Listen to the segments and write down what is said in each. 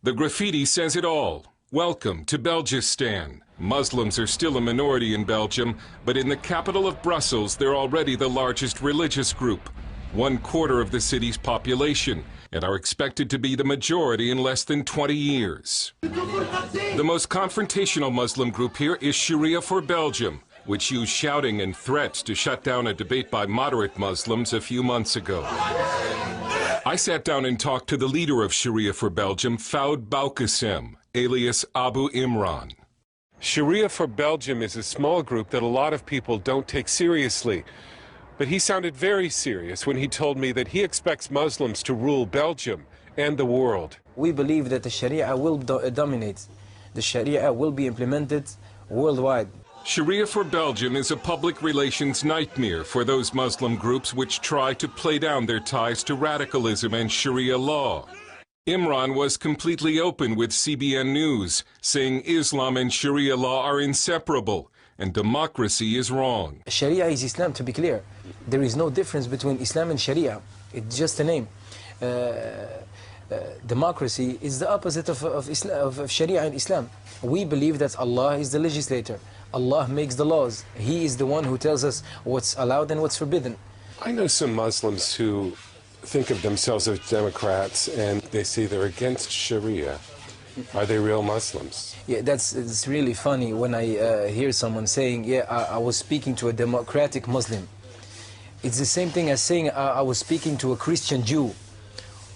The graffiti says it all. Welcome to Belgistan. Muslims are still a minority in Belgium, but in the capital of Brussels, they're already the largest religious group, 1/4 of the city's population, and are expected to be the majority in less than 20 years. The most confrontational Muslim group here is Sharia for Belgium, which used shouting and threats to shut down a debate by moderate Muslims a few months ago. I sat down and talked to the leader of Sharia for Belgium, Foud Boukassem, alias Abu Imran. Sharia for Belgium is a small group that a lot of people don't take seriously. But he sounded very serious when he told me that he expects Muslims to rule Belgium and the world. We believe that the Sharia will dominate. The Sharia will be implemented worldwide. Sharia for Belgium is a public relations nightmare for those Muslim groups which try to play down their ties to radicalism and Sharia law. Imran was completely open with CBN News, saying Islam and Sharia law are inseparable and democracy is wrong. Sharia is Islam, to be clear. There is no difference between Islam and Sharia. It's just a name. Democracy is the opposite of Sharia and Islam. We believe that Allah is the legislator. Allah makes the laws. He is the one who tells us what's allowed and what's forbidden. I know some Muslims who think of themselves as Democrats and they say they're against Sharia. Are they real Muslims? Yeah, it's really funny when I hear someone saying, yeah, I was speaking to a democratic Muslim. It's the same thing as saying I was speaking to a Christian Jew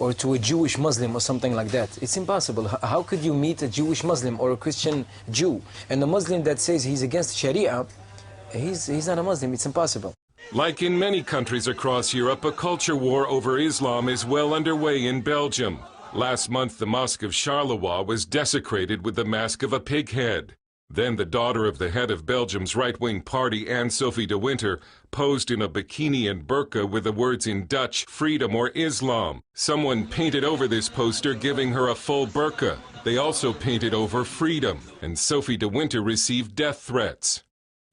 or to a Jewish Muslim or something like that. It's impossible. How could you meet a Jewish Muslim or a Christian Jew? And a Muslim that says he's against Sharia, he's not a Muslim. It's impossible. Like in many countries across Europe, a culture war over Islam is well underway in Belgium. Last month, the Mosque of Charleroi was desecrated with the mask of a pig head. Then the daughter of the head of Belgium's right-wing party, Anne-Sophie de Winter, posed in a bikini and burqa with the words in Dutch, freedom or Islam. Someone painted over this poster, giving her a full burqa. They also painted over freedom, and Sophie de Winter received death threats.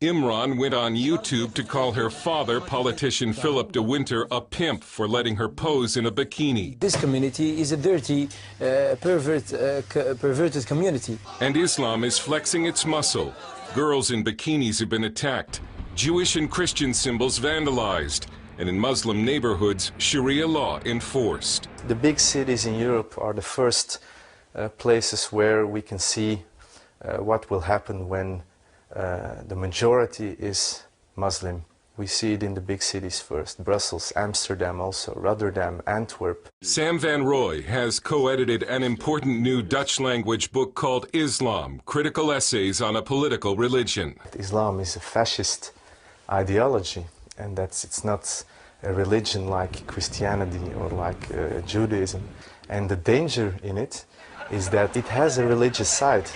Imran went on YouTube to call her father, politician Philip de Winter, a pimp for letting her pose in a bikini. This community is a dirty, perverted community. And Islam is flexing its muscle. Girls in bikinis have been attacked, Jewish and Christian symbols vandalized, and in Muslim neighborhoods, Sharia law enforced. The big cities in Europe are the first places where we can see what will happen when the majority is Muslim. We see it in the big cities first, Brussels, Amsterdam also, Rotterdam, Antwerp. Sam van Rooij has co-edited an important new Dutch-language book called Islam, Critical Essays on a Political Religion. Islam is a fascist ideology, and it's not a religion like Christianity or like Judaism. And the danger in it is that it has a religious side.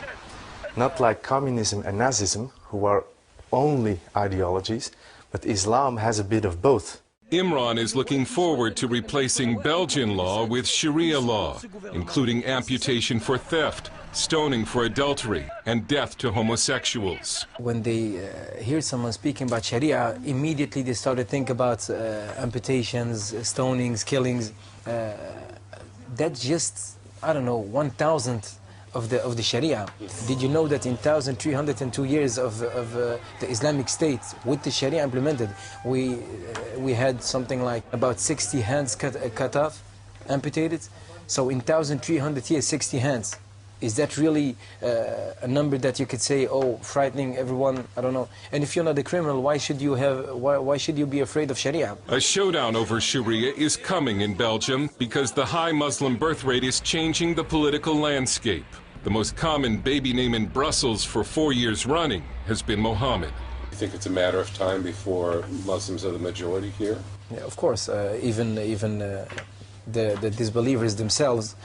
Not like communism and Nazism, who are only ideologies, but Islam has a bit of both. Imran is looking forward to replacing Belgian law with Sharia law, including amputation for theft, stoning for adultery, and death to homosexuals. When they hear someone speaking about Sharia, immediately they start to think about amputations, stonings, killings. That's just, I don't know, 1,000th of the Sharia. Did you know that in 1,302 years of the Islamic State, with the Sharia implemented, we had something like about 60 hands cut off, amputated? So in 1,300 years, 60 hands. Is that really a number that you could say, oh, frightening everyone? I don't know. And if you're not a criminal, why should you be afraid of Sharia? A showdown over Sharia is coming in Belgium because the high Muslim birth rate is changing the political landscape. The most common baby name in Brussels for 4 years running has been Mohammed. You think it's a matter of time before Muslims are the majority here? Yeah, of course. Even the disbelievers themselves,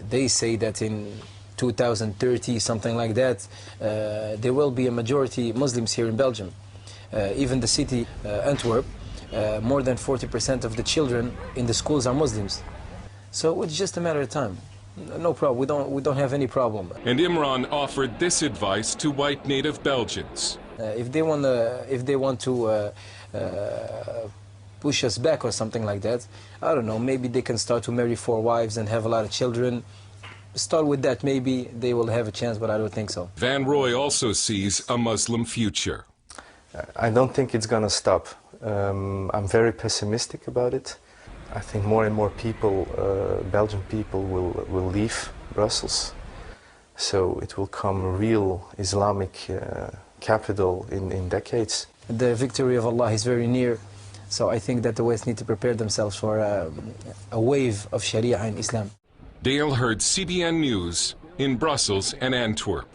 they say that in 2030, something like that, there will be a majority Muslims here in Belgium. Even the city, Antwerp, more than 40% of the children in the schools are Muslims. So it's just a matter of time. No problem. We don't have any problem. And Imran offered this advice to white native Belgians. If they want to push us back or something like that, I don't know, maybe they can start to marry 4 wives and have a lot of children. start with that. Maybe they will have a chance, but I don't think so. Van Roy also sees a Muslim future. I don't think it's going to stop. I'm very pessimistic about it. I think more and more people, Belgian people, will leave Brussels. So it will come a real Islamic capital in decades. The victory of Allah is very near. So I think that the West need to prepare themselves for a wave of Sharia in Islam. Dale Hurd, CBN News, in Brussels and Antwerp.